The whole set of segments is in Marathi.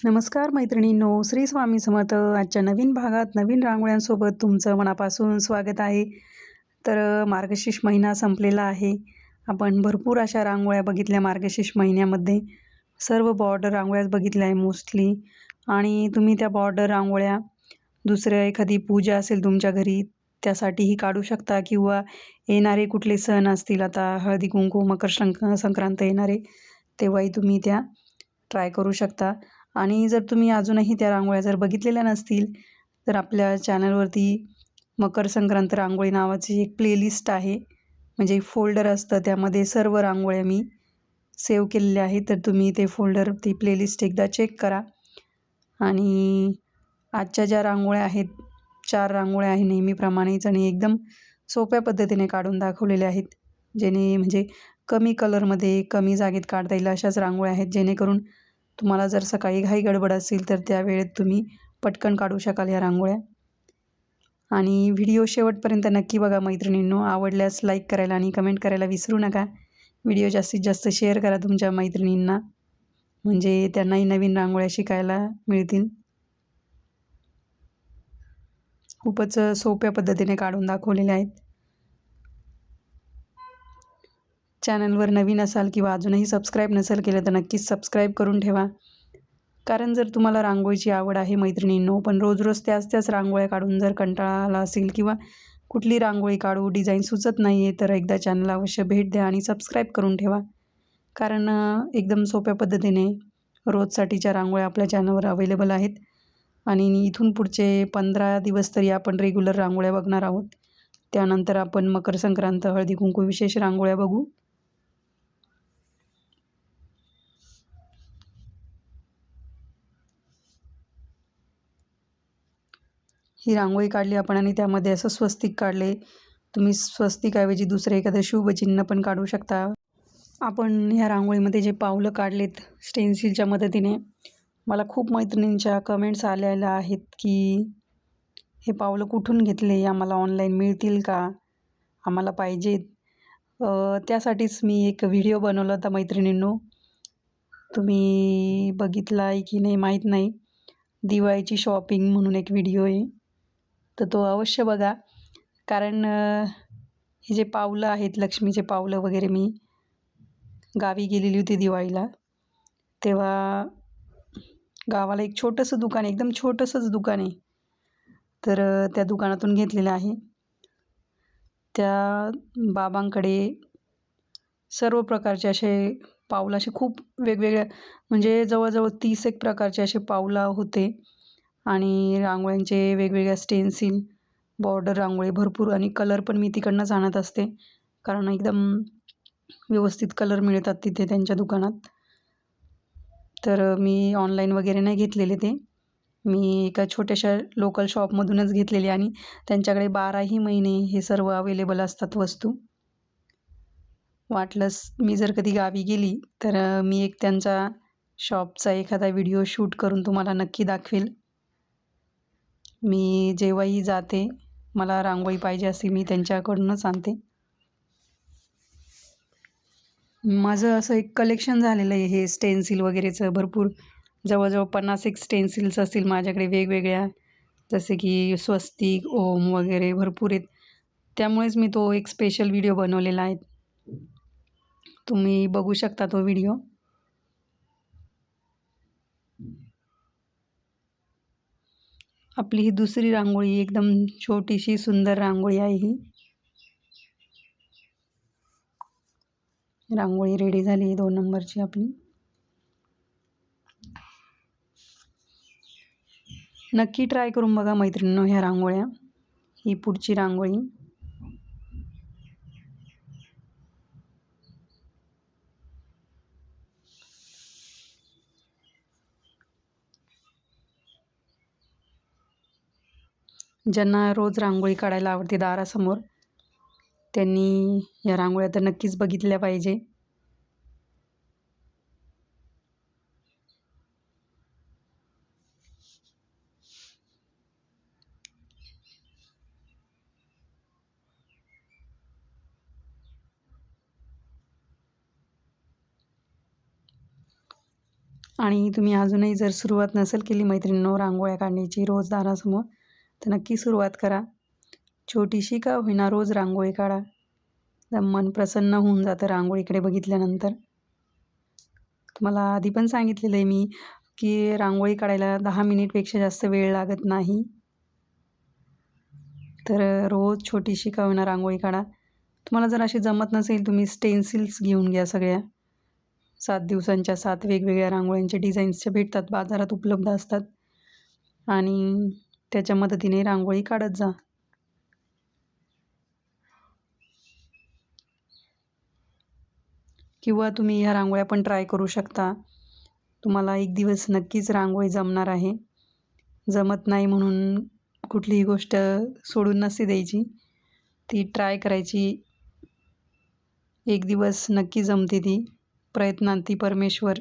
नमस्कार मैत्रिणींनो, श्री स्वामी समर्थ. आजच्या नवीन भागात नवीन रांगोळ्यांसोबत तुमचं मनापासून स्वागत आहे. मार्गशीर्ष महिना संपलेला आहे. आपण भरपूर अशा रांगोळ्या बघितल्या मार्गशीर्ष महिन्यामध्ये. सर्व बॉर्डर रांगोळ्याच बघितल्या आहे मोस्टली. आणि तुम्ही त्या बॉर्डर रांगोळ्या दुसऱ्या एखादी पूजा असेल तुमच्या घरी त्यासाठीही काढू शकता, किंवा येणारे कुठले सण असतील, आता हळदी कुंकू, संक्रांत येणारे, तेव्हाही तुम्ही त्या ट्राय करू शकता. आणि जर तुम्ही अजूनही त्या रांगोळ्या जर बघितलेल्या नसतील, तर आपल्या चॅनलवरती मकर संक्रांत रांगोळी नावाची एक प्लेलिस्ट आहे. म्हणजे फोल्डर असतं, त्यामध्ये सर्व रांगोळ्या मी सेव्ह केलेल्या आहेत. तर तुम्ही ते फोल्डर, ती प्लेलिस्ट एकदा चेक करा. आणि आजच्या ज्या रांगोळ्या आहेत, 4 रांगोळ्या आहे नेहमीप्रमाणेच, आणि एकदम सोप्या पद्धतीने काढून दाखवलेल्या आहेत. म्हणजे कमी कलरमध्ये कमी जागेत काढता येईल अशाच रांगोळ्या आहेत, जेणेकरून तुम्हाला जर सकाळी घाई गडबड असेल तर त्या वेळेत तुम्ही पटकन काढू शकाल या रांगोळ्या. आणि व्हिडिओ शेवटपर्यंत नक्की बघा मैत्रिणींनो. आवडल्यास लाईक करायला आणि कमेंट करायला विसरू नका. व्हिडिओ जास्तीत जास्त शेअर करा तुमच्या मैत्रिणींना, म्हणजे त्यांनाही नवीन रांगोळ्या शिकायला मिळतील. खूपच सोप्या पद्धतीने काढून दाखवलेल्या आहेत. चॅनलवर नवीन असाल किंवा अजूनही सबस्क्राईब नसेल केलं तर नक्कीच सबस्क्राईब करून ठेवा. कारण जर तुम्हाला रांगोळीची आवड आहे मैत्रिणींनो, पण रोज रोज त्याच रांगोळ्या काढून जर कंटाळा आला असेल, किंवा कुठली रांगोळी काढू, डिझाईन सुचत नाही आहे, तर एकदा चॅनलला अवश्य भेट द्या आणि सबस्क्राईब करून ठेवा. कारण एकदम सोप्या पद्धतीने रोजसाठीच्या रांगोळ्या आपल्या चॅनलवर अवेलेबल आहेत. आणि इथून पुढचे 15 दिवस तरी आपण रेग्युलर रांगोळ्या बघणार आहोत. त्यानंतर आपण मकर संक्रांत, हळदी कुंकू विशेष रांगोळ्या बघू. ही रांगोळी काढली आपण आणि त्यामध्ये असं स्वस्तिक काढले. तुम्ही स्वस्तिकऐवजी दुसरं एखादं शुभचिन्ह पण काढू शकता. आपण ह्या रांगोळीमध्ये जे पावलं काढलेत स्टेन्सिलच्या मदतीने, मला खूप मैत्रिणींच्या कमेंट्स आलेल्या आहेत की हे पावलं कुठून घेतले, आम्हाला ऑनलाईन मिळतील का, आम्हाला पाहिजेत. त्यासाठीच मी एक व्हिडिओ बनवला होता मैत्रिणींनो. तुम्ही बघितला आहे की नाही माहीत नाही. दिवाळीची शॉपिंग म्हणून एक व्हिडिओ आहे, तर तो अवश्य बघा. कारण हे जे पावलं आहेत, लक्ष्मीचे पावलं वगैरे, मी गावी गेलेली होती दिवाळीला, तेव्हा गावाला एक छोटंसं दुकान आहे, एकदम छोटंसंच दुकान आहे. तर त्या दुकानातून घेतलेलं आहे. त्या बाबांकडे सर्व प्रकारचे असे पावलं, असे खूप वेगवेगळ्या, म्हणजे जवळजवळ 30 एक प्रकारचे असे पावलं होते. आणि रांगोळ्यांचे वेगवेगळ्या स्टेन्सिल, बॉर्डर रांगोळी भरपूर, आणि कलर पण मी तिकडनंच आणत असते, कारण एकदम व्यवस्थित कलर मिळतात तिथे त्यांच्या दुकानात. तर मी ऑनलाईन वगैरे नाही घेतलेले ते. मी एका छोट्याशा लोकल शॉपमधूनच घेतलेले, आणि त्यांच्याकडे 12ही महिने हे सर्व अवेलेबल असतात वस्तू. वाटलंच मी जर कधी गावी गेली तर मी एक त्यांचा शॉपचा एखादा व्हिडिओ शूट करून तुम्हाला नक्की दाखवेल. मी जेव्हाही जाते, मला रांगोळी पाहिजे असते, मी त्यांच्याकडूनच आणते. माझं असं एक कलेक्शन झालेलं आहे हे स्टेन्सिल वगैरेचं. भरपूर, जवळजवळ 50 एक स्टेन्सिल्स असतील माझ्याकडे वेगवेगळ्या, जसे की स्वस्तिक, ओम वगैरे भरपूर आहेत. त्यामुळेच मी तो एक स्पेशल व्हिडिओ बनवलेला आहे. तुम्ही बघू शकता तो व्हिडिओ. आपली ही दुसरी रांगोळी, एकदम छोटीशी सुंदर रांगोळी आहे ही. रांगोळी रेडी झाली 2 नंबरची आपली. नक्की ट्राय करून बघा मैत्रिणींनो ह्या रांगोळ्या. ही पुढची रांगोळी. ज्यांना रोज रांगोळी काढायला आवडते दारासमोर, त्यांनी या रांगोळ्या तर नक्कीच बघितल्या पाहिजे. आणि तुम्ही अजूनही जर सुरुवात नसेल केली मैत्रिणींनो रांगोळ्या काढण्याची रोज दारासमोर, तर नक्की सुरुवात करा. छोटीशी का होईना रोज रांगोळी काढा. मन प्रसन्न होऊन जातं रांगोळीकडे बघितल्यानंतर. तुम्हाला आधी पण सांगितलेलं आहे मी, की रांगोळी काढायला 10 मिनिटपेक्षा जास्त वेळ लागत नाही. तर रोज छोटीशी का होईना रांगोळी काढा. तुम्हाला जर अशी जमत नसेल, तुम्ही स्टेन्सिल्स घेऊन घ्या सगळ्या. 7 दिवसांच्या 7 वेगवेगळ्या रांगोळ्यांच्या डिझाईन्सच्या भेटतात, बाजारात उपलब्ध असतात आणि त्याच्या मदतीने रांगोळी काढत जा. किंवा तुम्ही ह्या रांगोळ्या पण ट्राय करू शकता. तुम्हाला एक दिवस नक्कीच रांगोळी जमणार आहे. जमत नाही म्हणून कुठलीही गोष्ट सोडून नसते द्यायची. ती ट्राय करायची. एक दिवस नक्की जमते ती. प्रयत्नांती परमेश्वर.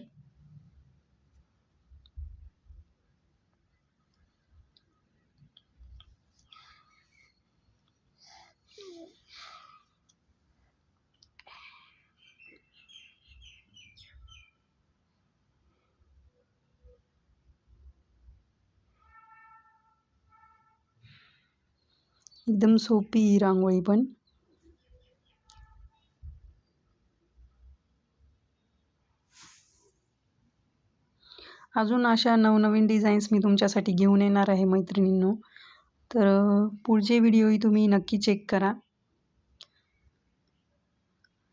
एकदम सोपी ही रांगोळी पण. अजून अशा नवनवीन डिझाईन्स मी तुमच्यासाठी घेऊन येणार आहे मैत्रिणींनो. तर पुढचे व्हिडिओही तुम्ही नक्की चेक करा.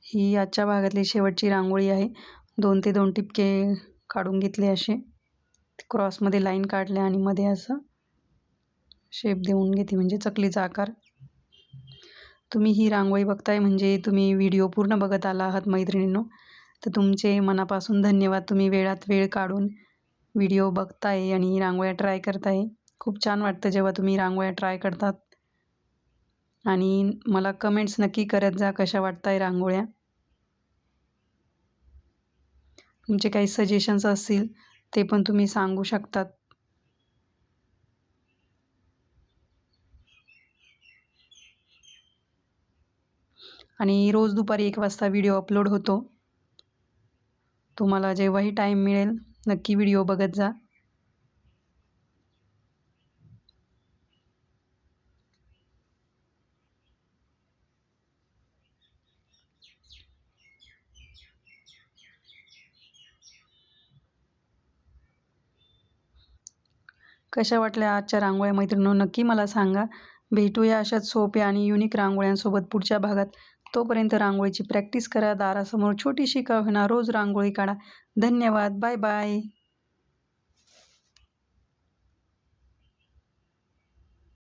ही आजच्या भागातली शेवटची रांगोळी आहे. 2 ते 2 टिपके काढून घेतले असे. क्रॉसमध्ये लाईन काढल्या आणि मध्ये असं शेप देऊन घेते, म्हणजे चकलीचा आकार. तुम्ही ही रांगोळी बघताय म्हणजे तुम्ही व्हिडिओ पूर्ण बघत आला आहात मैत्रिणींनो. तर तुमचे मनापासून धन्यवाद. तुम्ही वेळात वेळ काढून व्हिडिओ बघताय आणि रांगोळ्या ट्राय करताय. खूप छान वाटतं जेव्हा तुम्ही रांगोळ्या ट्राय करतात. आणि मला कमेंट्स नक्की करत जा कशा वाटताय रांगोळ्या. तुमचे काही सजेशन्स असतील ते पण तुम्ही सांगू शकतात. आणि रोज दुपारी 1 वाजता व्हिडिओ अपलोड होतो. तुम्हाला जेव्हाही टाईम मिळेल नक्की व्हिडिओ बघत जा. कशा वाटल्या आजच्या रांगोळ्या मैत्रिणींनो नक्की मला सांगा. भेटूया अशाच सोप्या आणि युनिक रांगोळ्यांसोबत पुढच्या भागात. तोपर्यंत रांगोळीची प्रॅक्टिस करा. दारासमोर छोटीशी का होईना रोज रांगोळी काढा. धन्यवाद. Bye bye.